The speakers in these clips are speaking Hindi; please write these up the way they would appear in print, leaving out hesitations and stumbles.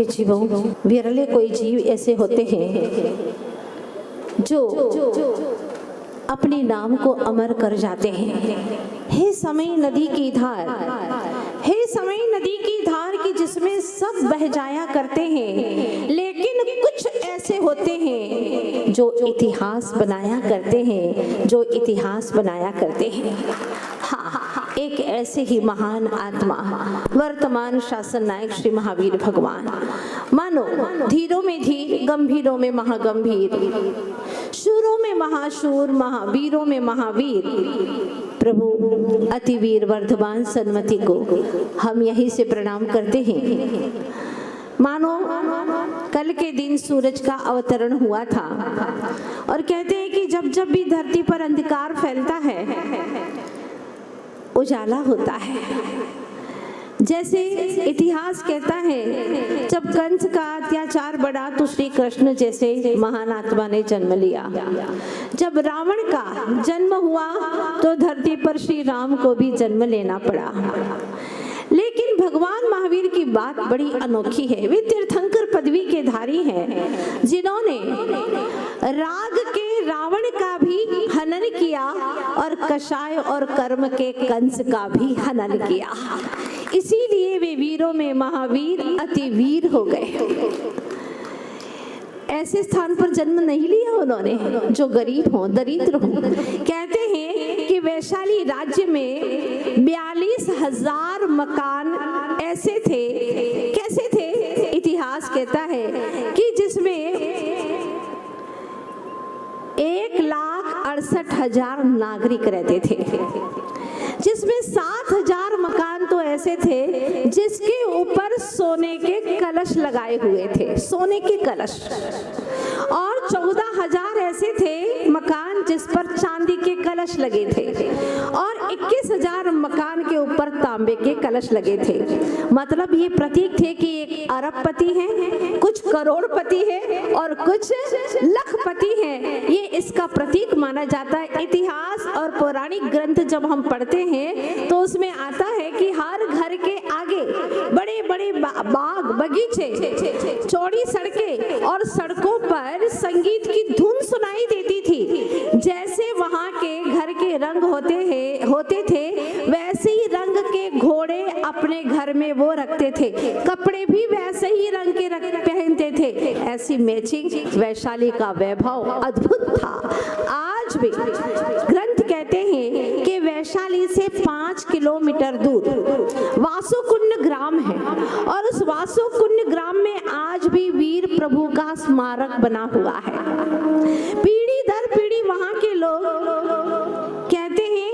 हे जीवों, विरले कोई जीव ऐसे होते हैं जो अपने नाम को अमर कर जाते हैं। हे समय नदी की धार, हे समय नदी की धार की जिसमें सब बह जाया करते हैं, लेकिन कुछ ऐसे होते हैं जो इतिहास बनाया करते हैं, जो इतिहास बनाया करते हैं। हाँ, एक ऐसे ही महान आत्मा वर्तमान शासन नायक श्री महावीर भगवान। मानो धीरों में धीर, गंभीरों में महागंभीर, शूरों में महाशूर, महावीरों में महावीर प्रभु अतिवीर वर्धमान सन्मति को हम यहीं से प्रणाम करते हैं। मानो कल के दिन सूरज का अवतरण हुआ था और कहते हैं कि जब जब भी धरती पर अंधकार फैलता है उजाला होता है। जैसे इतिहास कहता है जब कंस का अत्याचार बढ़ा तो श्री कृष्ण जैसे महान आत्मा ने जन्म लिया। जब रावण का जन्म हुआ तो धरती पर श्री राम को भी जन्म लेना पड़ा। लेकिन भगवान महावीर की बात बड़ी अनोखी है। वे तीर्थंकर पदवी के धारी हैं जिन्होंने राग के रावण का भी हनन किया और कषाय और कर्म के कंस का भी हनन किया। इसीलिए वे वीरों में महावीर अति वीर हो गए। ऐसे स्थान पर जन्म नहीं लिया उन्होंने जो गरीब हो, दरिद्र हो। कहते हैं कि वैशाली राज्य में 42,000 मकान ऐसे थे। कैसे थे? इतिहास कहता है कि जिसमें 1,68,000 नागरिक रहते थे, जिसमें 7,000 मकान तो ऐसे थे जिसके ऊपर सोने के कलश लगाए हुए थे, सोने के कलश, और 14,000 ऐसे थे मकान जिस पर चांदी के कलश लगे थे, और 21,000 मकान के ऊपर तांबे के कलश लगे थे। मतलब ये प्रतीक थे कि एक अरबपति है, कुछ करोड़पति है और कुछ लखपति है। ये इसका प्रतीक माना जाता है। इतिहास और पौराणिक ग्रंथ जब हम पढ़ते हैं तो उसमें आता है कि हर घर के आगे बड़े बड़े बाग, बगीचे, चौड़ी सड़कें और सड़कों पर संगीत की धुन सुनाई देती थी। जैसे वहाँ के घर के रंग होते थे वैसे ही रंग के घोड़े अपने घर में वो रखते थे, कपड़े भी वैसे ही रंग के पहनते थे। ऐसी मैचिंग, वैशाली का वैभव अद्भुत था। आज भी ग्रंथ कहते हैं कि वैशाली से 5 किलोमीटर दूर वासुकुंड ग्राम है और उस वासुकुंड ग्राम में आज भी वीर प्रभु का स्मारक बना हुआ है। पीढ़ी दर पीढ़ी वहां के लोग कहते हैं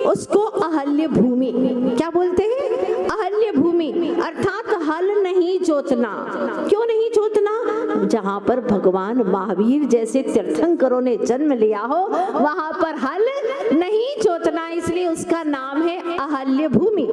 उसको अहल्य भूमि। क्या बोलते हैं? अहल्य भूमि, अर्थात हल नहीं जोतना। क्यों नहीं जोतना? जहाँ पर भगवान महावीर जैसे तीर्थंकरों ने जन्म लिया हो वहां पर हल नहीं जोतना, इसलिए उसका नाम है अहल्य भूमि।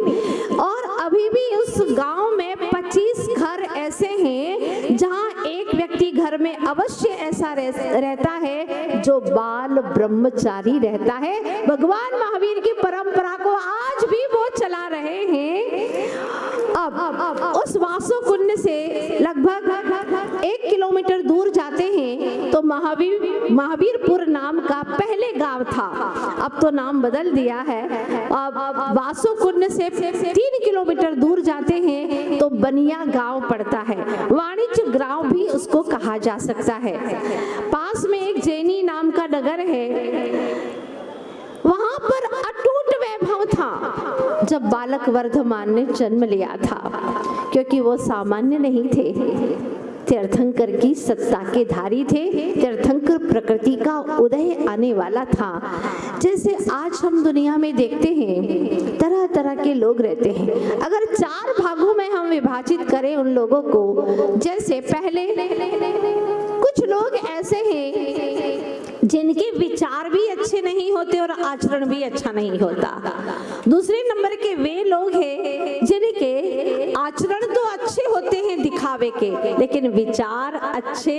और अभी भी उस गांव में 25 घर ऐसे हैं जहां एक व्यक्ति घर में अवश्य ऐसा रहता है जो बाल ब्रह्मचारी रहता है। भगवान महावीर की परंपरा को आज भी वो चला रहे हैं। अब उस वासुकुंड से लगभग 1 किलोमीटर दूर जाते हैं तो महावीरपुर नाम का पहले गांव था, अब तो नाम बदल दिया है। अब वासुकुंड से 3 किलोमीटर दूर जाते हैं तो बनिया गांव पड़ता है, वाणिज्य गांव भी उसको कहा जा सकता है। पास में एक जैनी नाम का नगर है, वहां पर अटूट वैभव था जब बालक वर्धमान ने जन्म लिया था, क्योंकि वो सामान्य नहीं थे, तीर्थंकर की सत्ता के धारी थे। तीर्थंकर प्रकृति का उदय आने वाला था। जैसे आज हम दुनिया में देखते हैं तरह तरह के लोग रहते हैं। अगर 4 भागों में हम विभाजित करें उन लोगों को, जैसे पहले कुछ लोग ऐसे हैं जिनके विचार भी अच्छे नहीं होते और आचरण भी अच्छा नहीं होता। दूसरे नंबर के वे लोग हैं जिनके आचरण तो अच्छे होते हैं दिखावे के, लेकिन विचार अच्छे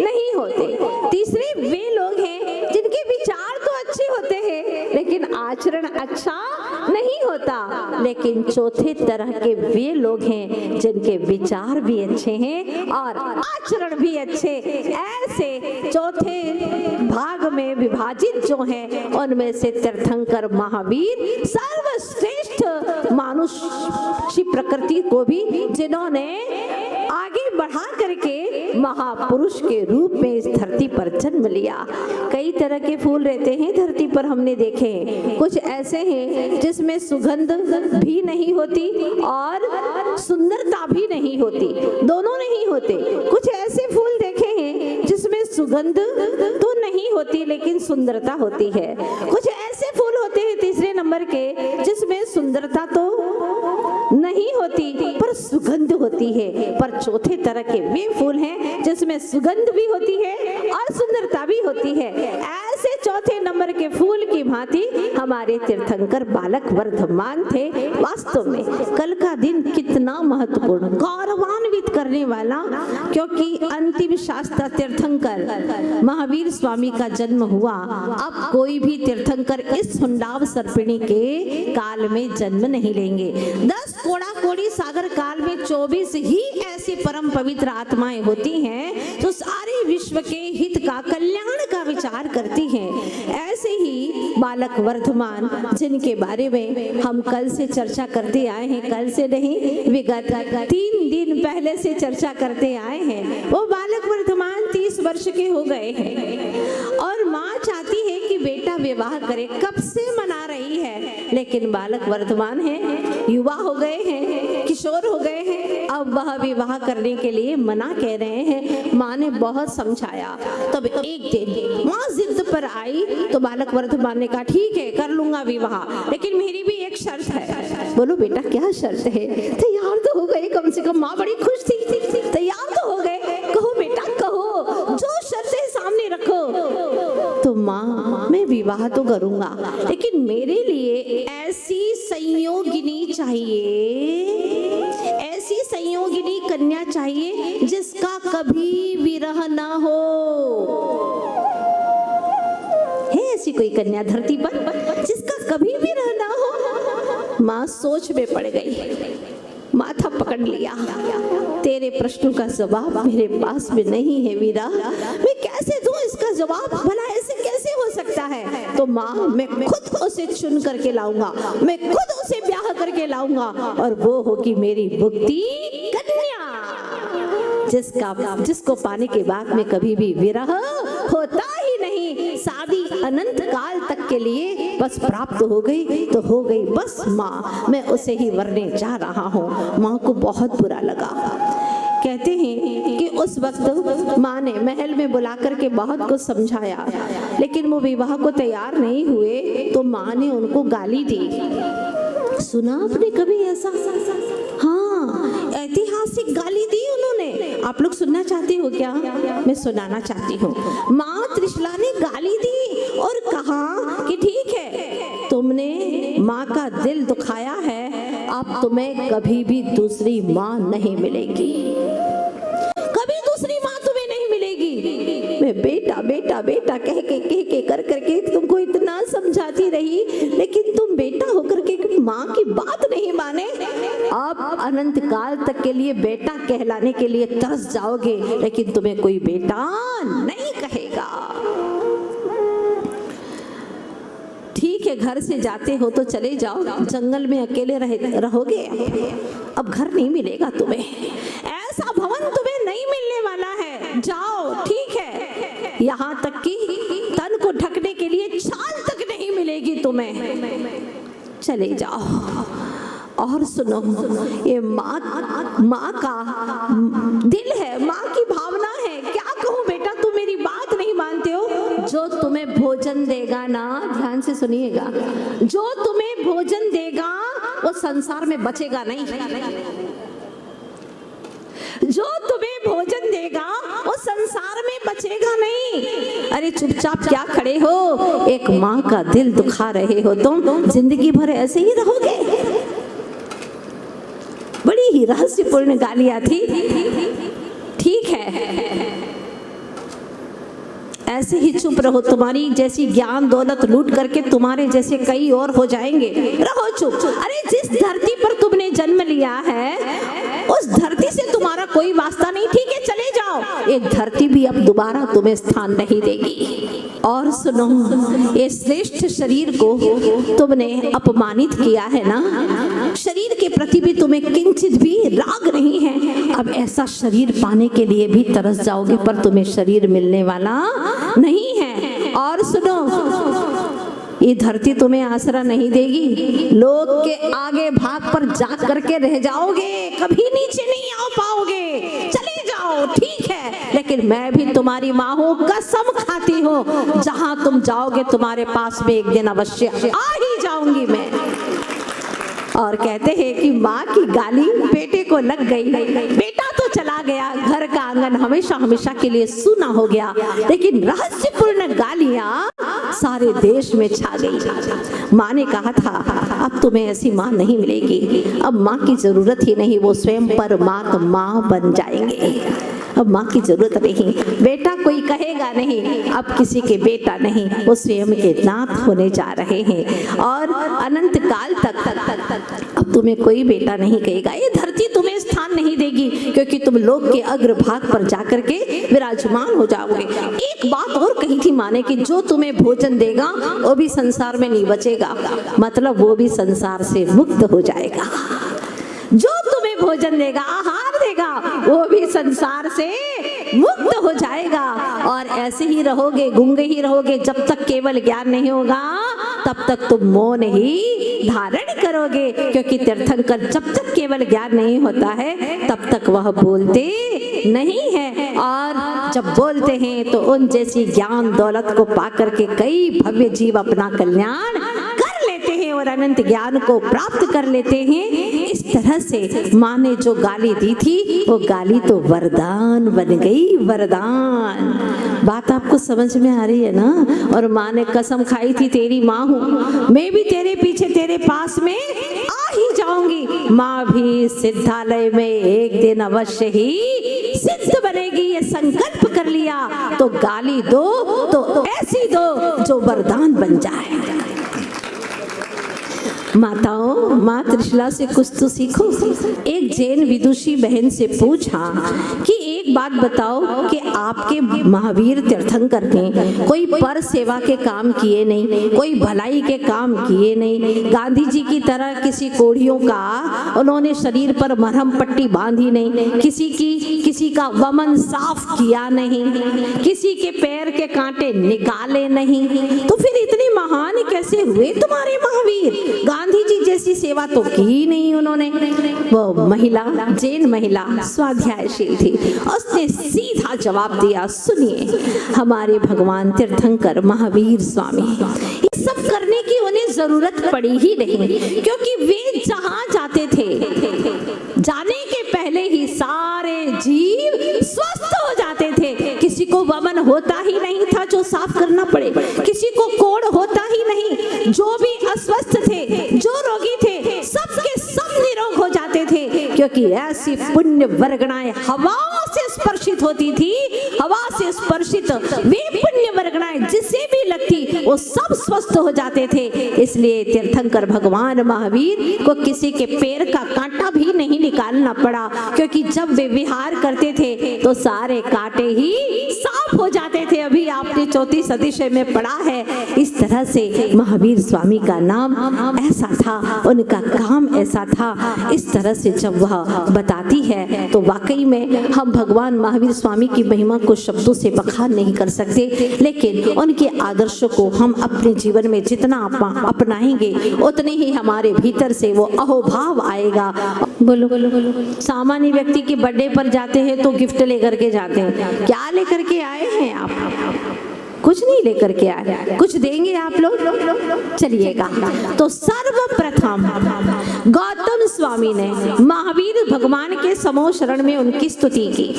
नहीं होते। तीसरे वे लोग हैं जिनके विचार तो अच्छे अच्छे होते हैं लेकिन आचरण अच्छा नहीं होता। लेकिन चौथे तरह के वे लोग हैं जिनके विचार भी अच्छे हैं और आचरण भी अच्छे। ऐसे चौथे भाग में विभाजित जो हैं उनमें से तीर्थंकर महावीर सर्वश्रेष्ठ मानुष प्रकृति को भी जिन्होंने आगे बढ़ा करके महापुरुष के रूप में इस धरती पर जन्म लिया। कई तरह के फूल रहते हैं धरती पर, हमने देखे हैं। कुछ ऐसे हैं जिसमें सुगंध भी नहीं होती और सुंदरता भी नहीं होती, दोनों नहीं होते। कुछ ऐसे फूल देखे हैं जिसमें सुगंध तो नहीं होती लेकिन सुंदरता होती है। कुछ ऐसे फूल होते हैं तीसरे नंबर के जिसमें सुंदरता तो नहीं होती पर सुगंध होती है। पर चौथे तरह के वे फूल हैं जिसमें सुगंध भी होती है और सुंदरता भी होती है। ऐसे चौथे नंबर के फूल की भांति हमारे तीर्थंकर बालक वर्धमान थे। वास्तव में कल का दिन कितना महत्वपूर्ण, गौरवान्वित करने वाला, क्योंकि अंतिम शास्त्र तीर्थंकर महावीर स्वामी का जन्म हुआ। अब कोई भी तीर्थंकर इस हुंडाव सर्पिणी के काल में जन्म नहीं लेंगे। 10 कोड़ा कोड़ी सागर काल में 24 ही ऐसी परम पवित्र आत्माएं होती हैं जो सारे विश्व के हित का, कल्याण का विचार करती हैं। ऐसे ही बालक वर्धमान जिनके बारे में हम कल से चर्चा करते आए हैं, कल से नहीं विगत 3 दिन पहले से चर्चा करते आए हैं, वो बालक वर्धमान 30 वर्ष के हो गए हैं और माँ चाहती है कि बेटा विवाह करे, कब से मना रही है। लेकिन बालक वर्धमान है, युवा हो गए हैं, किशोर हो गए हैं, अब वह विवाह करने के लिए मना कह रहे हैं। माँ ने बहुत समझाया, तब एक दिन माँ जिद पर आई तो बालक वर्धमान ने कहा ठीक है कर लूंगा विवाह, लेकिन मेरी भी एक शर्त है। बोलो बेटा क्या शर्त है? तैयार तो हो गए, कम से कम माँ बड़ी खुश थी, तैयार तो हो गए, कहो बेटा कहो, जो शर्त है सामने रखो। तो माँ मैं विवाह तो करूंगा लेकिन मेरे लिए ऐसी संयोगिनी चाहिए, ऐसी संयोगिनी कन्या चाहिए जिसका कभी विरह ना हो। है ऐसी कोई कन्या धरती पर जिसका कभी विरह ना हो? माँ सोच में पड़ गई, माथा पकड़ लिया। तेरे प्रश्नों का जवाब मेरे पास में नहीं है वीरा, मैं कैसे दूं इसका जवाब? भला ऐसे कैसे हो सकता है? तो माँ मैं खुद उसे चुन करके लाऊंगा, मैं खुद उसे ब्याह करके लाऊंगा और वो होगी मेरी मुक्ति कन्या, जिसको पाने के बाद में कभी भी विरह होता ही नहीं। शादी अनंत काल तक के लिए बस प्राप्त हो गई तो हो गई बस माँ, मैं उसे ही वरने जा रहा हूँ। माँ को बहुत बुरा लगा। कहते हैं कि उस वक्त माँ ने महल में बुला करके बहुत कुछ समझाया, लेकिन वो विवाह को तैयार नहीं हुए तो माँ ने उनको गाली दी। सुना आपने कभी ऐसा? हाँ, ऐतिहासिक गाली दी उन्होंने। आप लोग सुनना चाहते हो क्या? मैं सुनाना चाहती हूँ। माँ त्रिशला ने गाली दी और कहा कि ठीक है तुमने माँ का दिल दुखाया है, अब तुम्हें कभी भी दूसरी माँ नहीं मिलेगी, कभी दूसरी माँ तुम्हें नहीं मिलेगी। मैं बेटा बेटा बेटा कह के कर करके तुमको इतना समझाती रही, लेकिन तुम बेटा होकर के माँ की बात नहीं माने। अब अनंत काल तक के लिए बेटा कहलाने के लिए तरस जाओगे, लेकिन तुम्हें कोई बेटा नहीं कहेगा। ठीक है घर से जाते हो तो चले जाओ, जंगल में अकेले रहोगे, अब घर नहीं मिलेगा तुम्हें, ऐसा भवन तुम्हें नहीं मिलने वाला है। जाओ ठीक है, यहाँ तक कि तन को ढकने के लिए छाल तक नहीं मिलेगी तुम्हें, चले जाओ। और सुनो, ये माँ का दिल है, माँ की भावना है। क्या कहूँ बेटा, तुम मेरी बात नहीं मानते हो। जो तुम्हें भोजन देगा ना, ध्यान से सुनिएगा, जो तुम्हें भोजन देगा वो संसार में बचेगा नहीं। जो तुम्हें भोजन देगा वो संसार में बचेगा नहीं। अरे चुपचाप क्या खड़े हो? एक माँ का दिल दुखा रहे हो तुम, जिंदगी भर ऐसे ही रहोगे। बड़ी ही रहस्यपूर्ण गालियां थी। ठीक है ऐसे ही चुप रहो, तुम्हारी जैसी ज्ञान दौलत लूट करके तुम्हारे जैसे कई और हो जाएंगे, रहो चुप। अरे जिस धरती पर तुमने जन्म लिया है उस धरती से तुम्हारा कोई वास्ता नहीं, ठीक है चले जाओ, एक धरती भी अब दोबारा तुम्हें स्थान नहीं देगी। और सुनो, ये श्रेष्ठ शरीर को तुमने अपमानित किया है ना, शरीर के प्रति भी तुम्हें किंचित भी राग नहीं है। अब ऐसा शरीर पाने के लिए भी तरस जाओगे पर तुम्हें शरीर मिलने वाला नहीं है। और सुनो, ये धरती तुम्हें आसरा नहीं देगी, लोग के आगे भाग पर जा करके रह जाओगे, कभी नीचे नहीं आ पाओगे, चले जाओ ठीक है, लेकिन मैं भी तुम्हारी माँ हूँ, कसम खाती हूँ जहाँ तुम जाओगे तुम्हारे पास में एक दिन अवश्य आ ही जाऊंगी मैं। और कहते हैं कि माँ की गाली बेटे को लग गई, बेटा तो चला गया, घर का आंगन हमेशा हमेशा के लिए सूना हो गया, लेकिन रहस्यपूर्ण गालियाँ सारे देश में छा गई। माँ ने कहा था अब तुम्हें ऐसी माँ नहीं मिलेगी, अब माँ की जरूरत ही नहीं, वो स्वयं परमात्मा बन जाएंगे, अब माँ की जरूरत नहीं, बेटा कोई कहेगा नहीं, अब किसी के बेटा नहीं, वो स्वयं के नाथ होने जा रहे हैं और अनंत काल तक अब तुम्हें कोई बेटा नहीं कहेगा। ये धरती तुम्हें स्थान नहीं देगी क्योंकि तुम लोग के अग्रभाग पर जाकर के विराजमान हो जाओगे। एक बात और कही थी माँ ने कि जो तुम्हें भोजन देगा वो भी संसार में नहीं बचेगा, मतलब वो भी संसार से मुक्त हो जाएगा। जो तुम्हें भोजन देगा, आहार देगा, वो भी संसार से मुक्त हो जाएगा। और ऐसे ही रहोगे, गूंगे ही रहोगे, जब तक केवल ज्ञान नहीं होगा तब तक तुम मौन ही धारण करोगे, क्योंकि तीर्थंकर जब तक केवल ज्ञान नहीं होता है तब तक वह बोलते नहीं है, और जब बोलते हैं तो उन जैसी ज्ञान दौलत को पाकर के कई भव्य जीव अपना कल्याण कर लेते हैं और अनंत ज्ञान को प्राप्त कर लेते हैं। इस तरह से माँ ने जो गाली दी थी वो गाली तो वरदान बन गई, वरदान। बात आपको समझ में आ रही है ना। और माँ ने कसम खाई थी तेरी माँ हूँ, मैं भी तेरे पीछे तेरे पास में आ ही जाऊंगी, माँ भी सिद्धालय में एक दिन अवश्य ही सिद्ध बनेगी, ये संकल्प कर लिया। तो गाली दो तो ऐसी दो जो वरदान बन जाए। माताओं, माँ त्रिशला से कुछ तो सीखो। एक जैन विदुषी बहन से पूछा कि एक बात बताओ कि आपके महावीर तीर्थंकर ने कोई पर सेवा के काम किए नहीं, कोई भलाई के काम किए नहीं, गांधी जी की तरह किसी कोढ़ियों का उन्होंने शरीर पर मरहम पट्टी बांधी नहीं, किसी का वमन साफ किया नहीं, किसी के पैर के कांटे निकाले नहीं, तो फिर इतने महान कैसे हुए तुम्हारे महावीर? गांधी जी जैसी सेवा तो की नहीं उन्होंने। वो महिला, जैन महिला स्वाध्यायशील थी, उसने सीधा जवाब दिया, सुनिए हमारे भगवान तीर्थंकर महावीर स्वामी ये सब करने की उन्हें जरूरत पड़ी ही नहीं, क्योंकि वे जहां जाते थे जाने के पहले ही सारे जीव स्वस्थ हो जाते थे। किसी को वमन होता ही नहीं था जो साफ करना पड़े, किसी को कोढ़ होता ही नहीं, जो भी अस्वस्थ थे, जो रोगी थे, सबके सब निरोग हो जाते थे, क्योंकि ऐसी पुण्य वर्गणाएं हवा से स्पर्शित होती थी। हवा से स्पर्शित वे पुण्य वर्गणाएं जिसे भी लगती वो सब स्वस्थ हो जाते थे। इसलिए तीर्थंकर भगवान महावीर को किसी के पैर का कांटा भी नहीं निकालना पड़ा, क्योंकि जब वे विहार करते थे तो सारे कांटे ही साफ हो जाते थे। अभी आपने चौथी सदीशय में पढ़ा है। इस तरह से महावीर स्वामी का नाम ऐसा था, उनका काम ऐसा था। इस तरह से जब वह बताती है तो वाकई में हम भगवान महावीर स्वामी की महिमा को शब्दों से बखान नहीं कर सकते, लेकिन उनके आदर्शों को हम अपने जीवन में जितना अपनाएंगे उतने ही हमारे भीतर से वो अहोभाव आएगा। बोलो बोलो बोलो। सामान्य व्यक्ति के बर्थडे पर जाते हैं तो गिफ्ट लेकर के जाते हैं। क्या लेकर के आए हैं आप? कुछ नहीं लेकर के आए। कुछ देंगे आप लोग? चलिएगा। तो सर्वप्रथम गौतम स्वामी ने महावीर भगवान के समूह शरण में उनकी स्तुति की।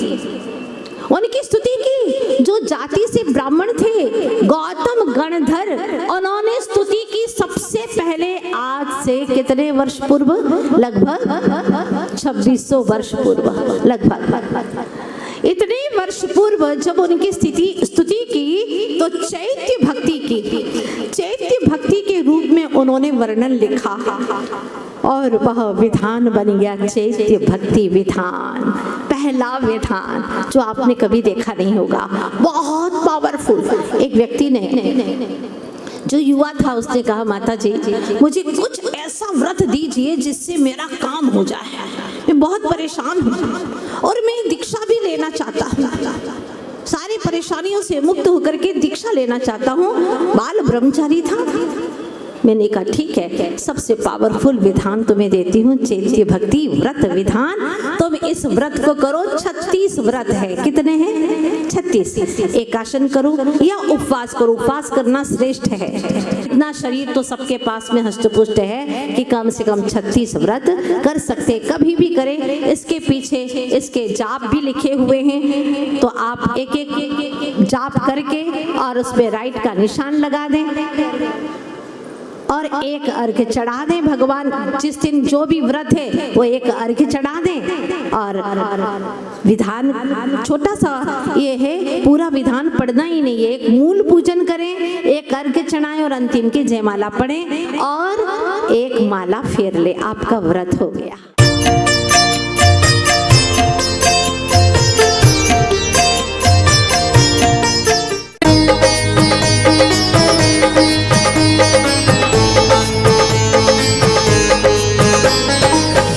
उनकी स्तुति की। जो जाति से ब्राह्मण थे, गौतम गणधर, उन्होंने स्तुति की सबसे पहले। आज से कितने वर्ष पूर्व? लगभग 2600 वर्ष पूर्व लगभग। इतने वर्ष पूर्व जब उनकी स्तुति की तो चैत्य भक्ति के रूप में उन्होंने वर्णन लिखा और वह विधान बन गया चैत्य भक्ति विधान, पहला विधान जो आपने कभी देखा नहीं होगा। बहुत पावरफुल। एक व्यक्ति ने जो युवा था उसने कहा, माता जी मुझे कुछ ऐसा व्रत दीजिए जिससे मेरा काम हो जाए, मैं बहुत परेशान हूँ और मैं दीक्षा भी लेना चाहता हूँ, सारी परेशानियों से मुक्त होकर के दीक्षा लेना चाहता हूँ। बाल ब्रह्मचारी था। मैंने कहा ठीक है, सबसे पावरफुल विधान तुम्हें देती हूँ, चैत्य भक्ति व्रत विधान। तुम इस व्रत को करो, 36 व्रत है। कितने हैं? 36। एकासन करो या उपवास करो, उपवास करना श्रेष्ठ है। इतना शरीर तो सबके पास में हष्टपुष्ट है कि कम से कम 36 व्रत कर सकते, कभी भी करें। इसके पीछे इसके जाप भी लिखे हुए हैं, तो आप एक एक जाप करके और उस पे राइट का निशान लगा दें और एक अर्घ्य चढ़ा दें। भगवान जिस दिन जो भी व्रत है वो एक अर्घ्य चढ़ा दें। और विधान छोटा सा ये है, पूरा विधान पढ़ना ही नहीं है। एक मूल पूजन करें, एक अर्घ्य चढ़ाएं और अंतिम की जयमाला पढ़ें और एक माला फेर ले, आपका व्रत हो गया।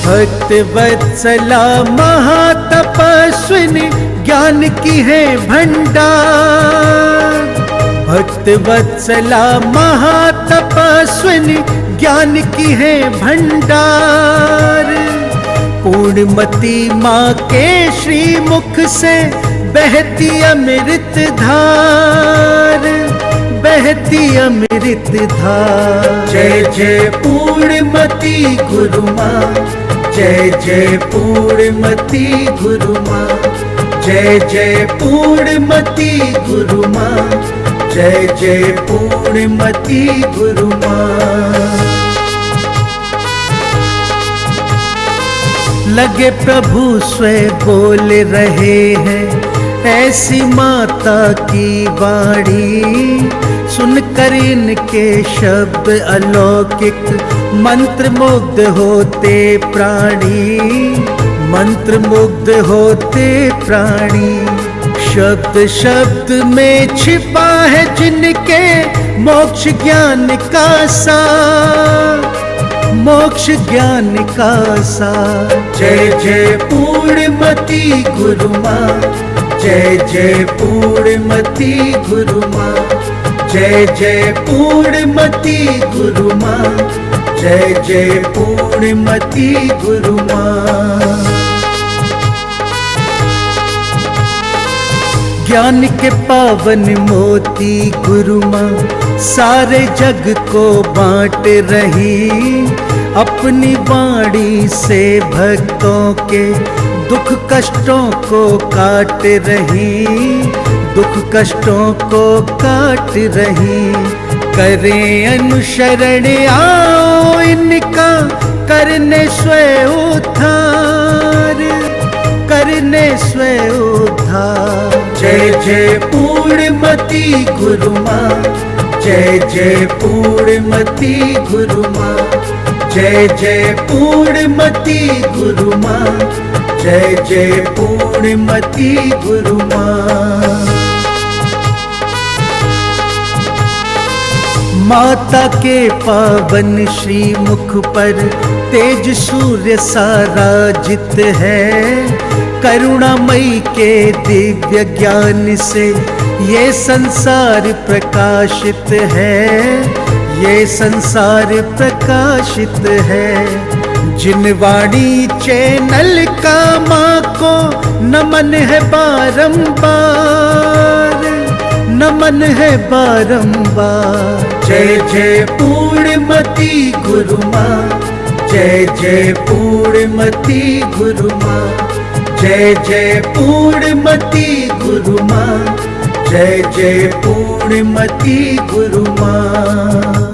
भक्त वत्सला महातपस्विनी ज्ञान की है भंडार। भक्त वत्सला महातपस्विनी ज्ञान की है भंडार। पूर्णमती माँ के श्रीमुख से बहती अमृत धार, बहती अमृत धार। जय जय पूर्णमती गुरु माँ, जय जय पूर्णमती गुरु माँ, जय जय पूर्णमती गुरु माँ, जय जय पूर्णमती गुरु माँ। लगे प्रभु स्वयं बोल रहे हैं, ऐसी माता की वाणी सुनकर इनके शब्द अलौकिक मंत्र मुग्ध होते प्राणी, मंत्र मुग्ध होते प्राणी। शब्द शब्द में छिपा है जिनके मोक्ष ज्ञान का सार, मोक्ष ज्ञान का सार। जय जय पूर्णमती गुरु माँ, जय जय पूर्णमती गुरु माँ, जय जय पूर्णमती गुरु माँ, जय जय पूर्णमती गुरु माँ। ज्ञान के पावन मोती गुरु माँ सारे जग को बांट रही। अपनी वाणी से भक्तों के दुख कष्टों को काट रही, दुख कष्टों को काट रही। करें अनुसरण आओ इनका, करने स्वयं उद्धार, करने स्वयं उद्धार। जय जय पूर्णमती गुरु माँ, जय जय पूर्णमती गुरु माँ, जय जय पूर्णमती गुरु माँ, जय जय पूर्णमती गुरु माँ। माता के पावन श्री मुख पर तेज सूर्य सा राजित है। करुणामयी के दिव्य ज्ञान से ये संसार प्रकाशित है, ये संसार प्रकाशित है। जिन वाणी चैनल का माँ को नमन है बारंबार, नमन है बारंबार। जय जय पूर्णमती गुरु माँ, जय जय पूर्णमती गुरु माँ, जय जय पूर्णमती गुरु माँ, जय जय पूर्णमती गुरु माँ।